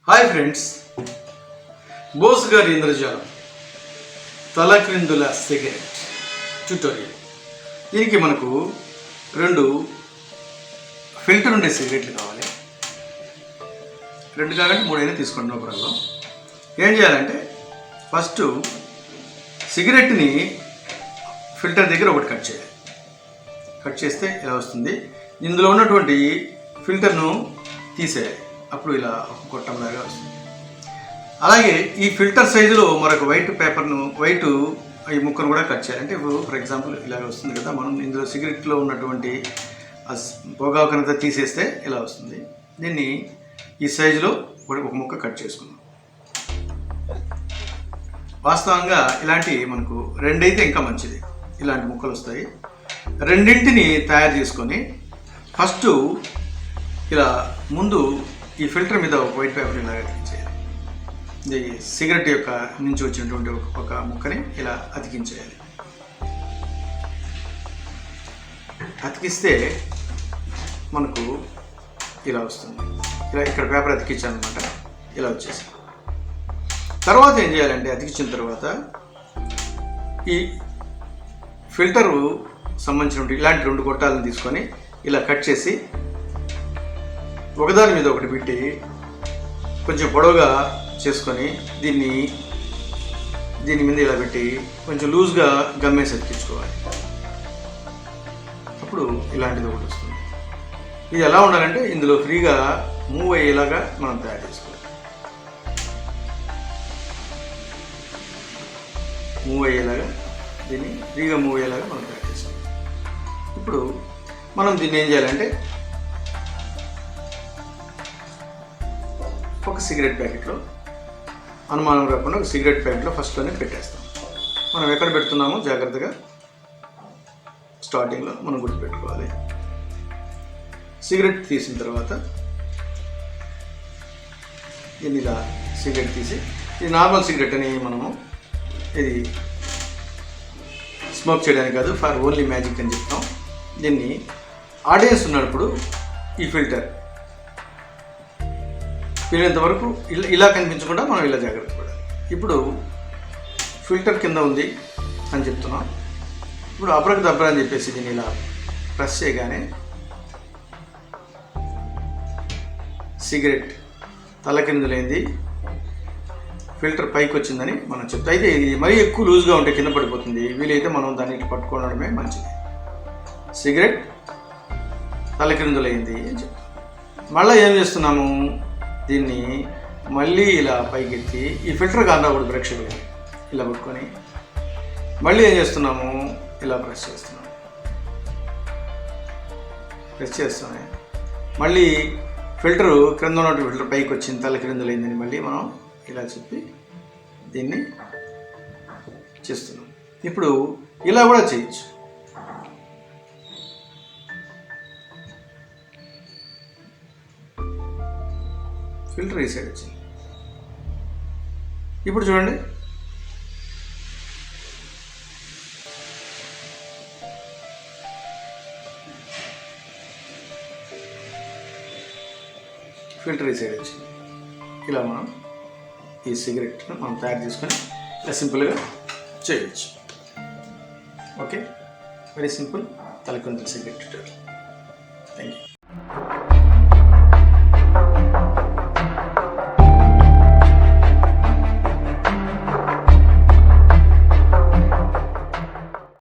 Hi friends, Bose గారి ఇంద్రజాలం తలక్రిందుల cigarette tutorial. దీనికి మనకు రెండు ఫిల్టర్ ఉండే సిగరెట్లు కావాలి. రెండు కాకుండా మూడైనా తీసుకోండి, నో ప్రాబ్లం. ఏం చేయాలంటే ఫస్ట్ సిగరెట్ని ఫిల్టర్ దగ్గర ఒకటి కట్ చేయాలి. కట్ చేస్తే ఇలా వస్తుంది. ఇందులో ఉన్నటువంటి ఫిల్టర్ను తీసేయాలి. అప్పుడు ఇలా గొట్టంలాగా వస్తుంది. అలాగే ఈ ఫిల్టర్ సైజులో మరొక వైట్ ఈ ముక్కను కూడా కట్ చేయాలి. అంటే ఫర్ ఎగ్జాంపుల్ ఇలాగ వస్తుంది కదా, మనం ఇందులో సిగరెట్లో ఉన్నటువంటి పొగాకునంతా తీసేస్తే ఇలా వస్తుంది. దీన్ని ఈ సైజులో ఒక ముక్క కట్ చేసుకుందాం. వాస్తవంగా ఇలాంటి మనకు రెండైతే ఇంకా మంచిది, ఇలాంటి ముక్కలు వస్తాయి. రెండింటిని తయారు చేసుకొని ఫస్ట్ ఇలా ముందు ఈ ఫిల్టర్ మీద ఒక వైట్ పేపర్ ఇలా అతికించేయాలి. ఇది సిగరెట్ యొక్క నుంచి వచ్చినటువంటి ఒక ముక్కని ఇలా అతికించేయాలి. అతికిస్తే మనకు ఇలా వస్తుంది. ఇలా ఇక్కడ పేపర్ అతికించాను అనమాట, ఇలా వచ్చేసి తర్వాత ఏం చేయాలంటే అతికించిన తర్వాత ఈ ఫిల్టరు సంబంధించినటువంటి ఇలాంటి రెండు గొట్టాలను తీసుకొని ఇలా కట్ చేసి ఒకదాని మీద ఒకటి పెట్టి కొంచెం పొడవుగా చేసుకొని దీని మీద ఇలా పెట్టి కొంచెం లూజ్గా గమ్మేసి అతికించుకోవాలి. అప్పుడు ఇలాంటిది ఒకటి వస్తుంది. ఇది ఎలా ఉండాలంటే ఇందులో ఫ్రీగా మూవ్ అయ్యేలాగా మనం తయారు చేసుకోవాలి. దీన్ని ఫ్రీగా మూవ్ అయ్యేలాగా మనం తయారు చేసుకోవాలి. ఇప్పుడు మనం దీన్ని ఏం చేయాలంటే ఒక సిగరెట్ ప్యాకెట్లో అనుమానం రాకుండా ఒక సిగరెట్ ప్యాకెట్లో ఫస్ట్లోనే పెట్టేస్తాం. మనం ఎక్కడ పెడుతున్నామో జాగ్రత్తగా స్టార్టింగ్లో మనం గుర్తుపెట్టుకోవాలి. సిగరెట్ తీసిన తర్వాత దీన్ని ఇలా సిగరెట్ తీసి, ఇది నార్మల్ సిగరెట్ అని మనము ఇది స్మోక్ చేయడానికి కాదు, ఫర్ ఓన్లీ మ్యాజిక్ అని చెప్తాం. దీన్ని ఆడియన్స్ ఉన్నప్పుడు ఈ ఫిల్టర్ వీలైనంత వరకు ఇలా కనిపించకుండా మనం ఇలా జాగ్రత్త పడాలి. ఇప్పుడు ఫిల్టర్ కింద ఉంది అని చెప్తున్నాం. ఇప్పుడు అబ్రకు దబ్బర అని చెప్పేసి దీన్ని ఇలా ప్రెస్ చేయగానే సిగరెట్ తలకిందులైంది, ఫిల్టర్ పైకి వచ్చిందని మనం చెప్తాం. అయితే ఇది మరీ ఎక్కువ లూజ్గా ఉంటే కింద పడిపోతుంది. వీలైతే మనం దాన్ని ఇట్లా పట్టుకోవడమే మంచిది. సిగరెట్ తలకిందులైంది అని చెప్తాం. మళ్ళీ ఏం చేస్తున్నాము, దీన్ని మళ్ళీ ఇలా పైకెత్తి ఈ ఫిల్టర్ కానకూడదు ప్రేక్షకులు ఇలా పట్టుకొని మళ్ళీ ఏం చేస్తున్నాము, ఇలా ప్రెస్ చేస్తామే. మళ్ళీ ఫిల్టరు క్రింద ఉన్నటువంటి ఫిల్టర్ పైకి వచ్చింది, తల క్రిందులైందని మళ్ళీ మనం ఇలా చెప్పి దీన్ని చేస్తున్నాం. ఇప్పుడు ఇలా కూడా చేయొచ్చు. ఫిల్టర్ ఈ సైడ్ వచ్చింది. ఇప్పుడు చూడండి, ఫిల్టర్ ఈ సైడ్ వచ్చింది. ఇలా మనం ఈ సిగరెట్ను మనం తయారు చేసుకొని ఇలా సింపుల్గా చేయవచ్చు. ఓకే, వెరీ సింపుల్ తలకిందుల సిగరెట్ ట్యూటోరియల్.